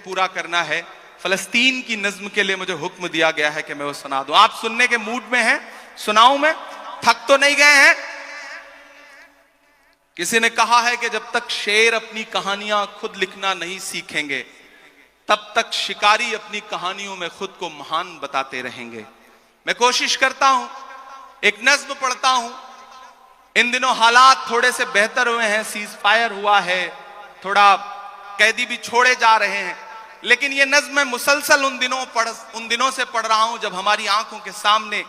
पूरा करना है। फलस्तीन की नज्म के लिए मुझे हुक्म दिया गया है कि मैं वो सुना दूं। आप सुनने के मूड में हैं? सुनाऊं मैं? थक तो नहीं गए हैं? किसी ने कहा है कि जब तक शेर अपनी कहानियां खुद लिखना नहीं सीखेंगे तब तक शिकारी अपनी कहानियों में खुद को महान बताते रहेंगे। मैं कोशिश करता हूं, एक नज्म पढ़ता हूं। इन दिनों हालात थोड़े से बेहतर हुए हैं, सीज फायर हुआ है, थोड़ा कैदी भी छोड़े जा रहे हैं, लेकिन ये नज्म मैं मुसलसल उन दिनों से पढ़ रहा हूं जब हमारी आंखों के सामने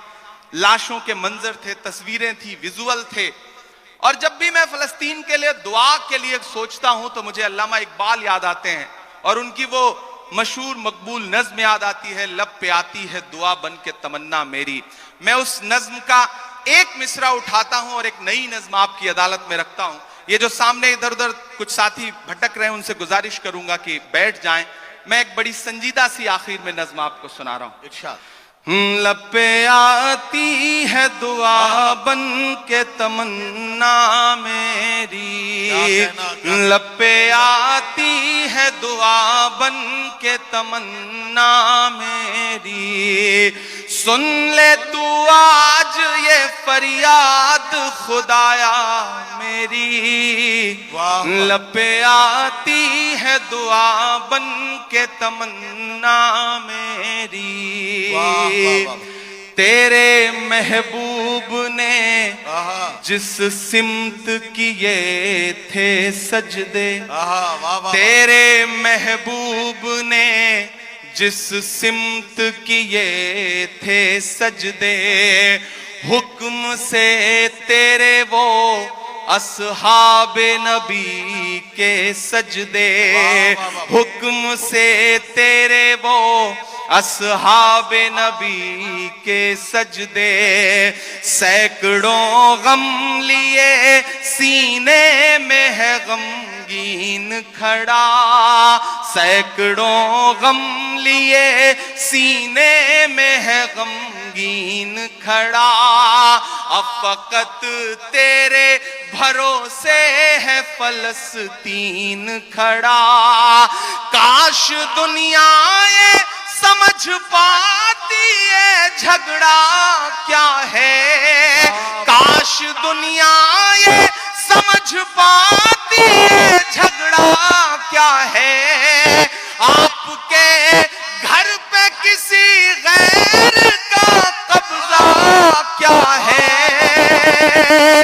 लाशों के मंजर थे, तस्वीरें थी, विजुअल थे। और जब भी मैं फलस्तीन के लिए दुआ के लिए सोचता हूं तो मुझे अल्लामा इकबाल याद आते हैं और उनकी वो मशहूर मकबूल नज्म याद आती है, लब पे आती है दुआ बन के तमन्ना मेरी। मैं उस नज्म का एक मिसरा उठाता हूं और एक नई नज्म आपकी अदालत में रखता हूं। ये जो सामने इधर उधर कुछ साथी भटक रहे हैं उनसे गुजारिश करूंगा कि बैठ जाएं। मैं एक बड़ी संजीदा सी आखिर में नज्म आपको सुना रहा हूं। इरशाद। लब पे आती है दुआ बन के तमन्ना मेरी, लब पे आती है दुआ बन के तमन्ना मेरी। सुन ले तू आज ये फरियाद खुदाया मेरी, लब पे आती है दुआ बन के तमन्ना मेरी। तेरे महबूब ने जिस सिमत किए थे सजदे, तेरे महबूब ने जिस सिमत किए थे सजदे, हुक्म से तेरे वो अस्हाबे नबी के सजदे, हुक्म से तेरे वो अस्हाबे नबी के सजदे। सैकड़ों गम लिए सीने में है गमगीन खड़ा, सैकड़ों गम लिए सीने में है गमगीन खड़ा। अब फकत तेरे भरोसे है फलस्तीन खड़ा। काश दुनिया ये समझ पाती है झगड़ा क्या है, काश दुनिया ये समझ पाती है झगड़ा क्या है। आपके घर पे किसी गैर का कब्जा क्या है।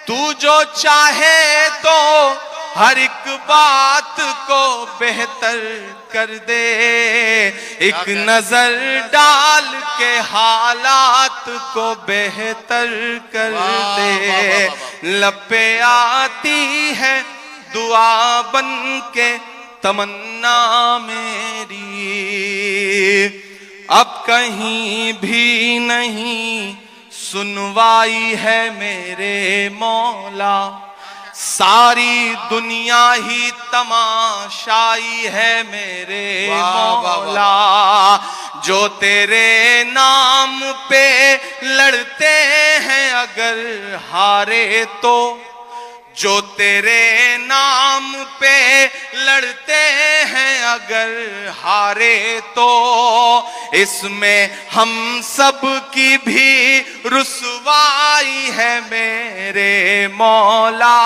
तू जो चाहे तो हर एक बात को बेहतर कर दे, एक नजर डाल के हालात को बेहतर कर दे। लब पे आती है दुआ बन के तमन्ना मेरी, अब कहीं भी नहीं सुनवाई है मेरे मौला। सारी दुनिया ही तमाशाई है मेरे मौला। जो तेरे नाम पे लड़ते हैं अगर हारे तो, जो तेरे नाम पे लड़ते हैं अगर हारे तो, इसमें हम सब की भी रुसवाई है मेरे मौला।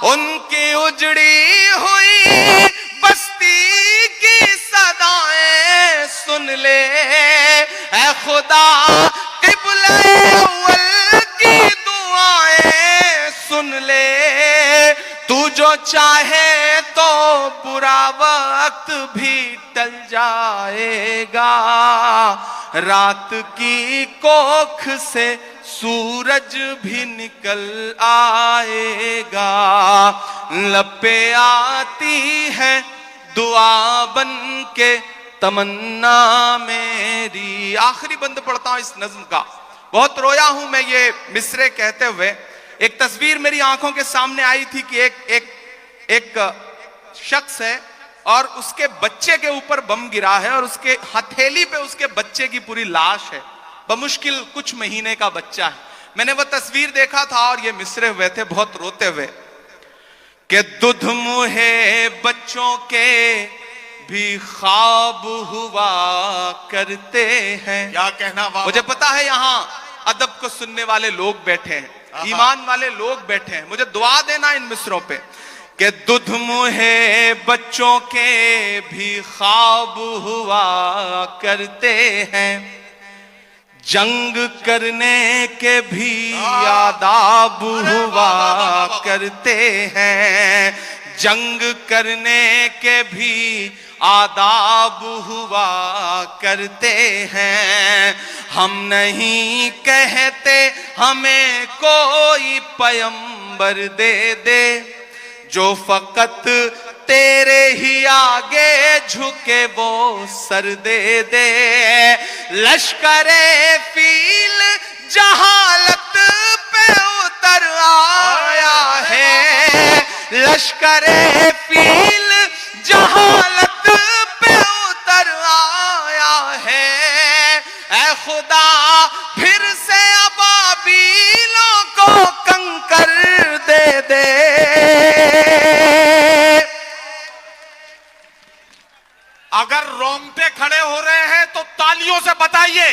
उनकी उजड़ी हुई बस्ती की सदाएं सुन ले ऐ खुदा, क़िबले अव्वल की दुआएं सुन ले। तू जो चाहे तो बुरा वक्त भी टल जाएगा, रात की कोख से सूरज भी निकल आएगा। लब पे आती है दुआ बन के तमन्ना मेरी। आखिरी बंद पढ़ता हूं इस नज्म का। बहुत रोया हूं मैं ये मिसरे कहते हुए। एक तस्वीर मेरी आंखों के सामने आई थी कि एक शख्स है और उसके बच्चे के ऊपर बम गिरा है और उसके हथेली पे उसके बच्चे की पूरी लाश है, बमुश्किल कुछ महीने का बच्चा है। मैंने वो तस्वीर देखा था और ये मिसरे हुए थे बहुत रोते हुए कि दुध मुहे बच्चों के भी ख्वाब हुआ करते हैं। क्या कहना, वाह। मुझे पता है यहाँ अदब को सुनने वाले लोग बैठे हैं, ईमान वाले लोग बैठे हैं, मुझे दुआ देना इन मिसरों पे कि दुध मुहे बच्चों के भी ख्वाब हुआ करते हैं, जंग करने के भी आदाब हुआ करते हैं, जंग करने के भी आदाब हुआ करते हैं। हम नहीं कहते हमें कोई पैगंबर दे दे, जो फकत तेरे ही आगे झुके वो सर दे दे। लश्करे फील जहालत पे उतर आया है, लश्करे फील जहालत पे उतर आया है। ऐ खुदा फिर से अबाबीलों को कंकर दे दे। अगर रोंगटे खड़े हो रहे हैं तो तालियों से बताइए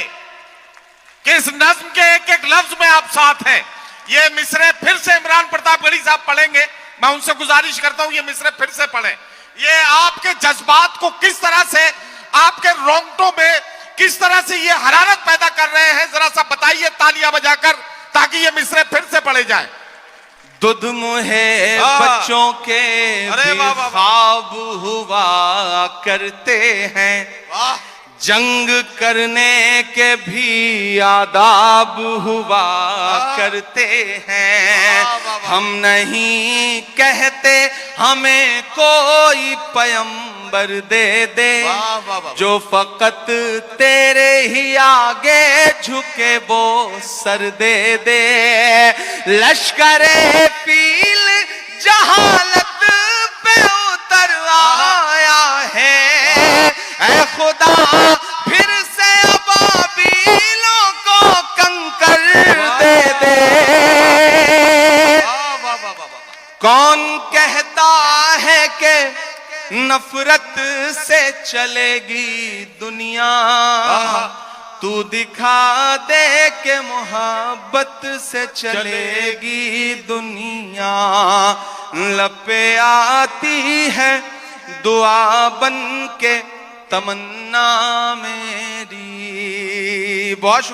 कि इस नज्म के एक एक लफ्ज में आप साथ हैं। ये मिसरे फिर से इमरान प्रतापगढ़ी साहब पढ़ेंगे, मैं उनसे गुजारिश करता हूं ये मिसरे फिर से पढ़ें। ये आपके जज्बात को किस तरह से, आपके रोंगटों में किस तरह से ये हरारत पैदा कर रहे हैं, जरा सा बताइए तालियां बजाकर, ताकि ये मिसरे फिर से पढ़े जाए। दुध मुहे बच्चों के भी ख्वाब हुआ करते हैं, जंग करने के भी आदाब हुआ करते हैं। हम नहीं कहते हमें कोई पैगंबर दे दे, जो फकत तेरे ही आगे झुके वो सर दे दे। लश्करे फील जहालत पे उतर आया है, ऐ खुदा फिर से अबाबीलों को कंकर दे दे। कौन कहता है कि नफरत से चलेगी दुनिया, तू दिखा दे के मोहब्बत से चलेगी दुनिया। लपे आती है दुआ बन के तमन्ना मेरी। बहुत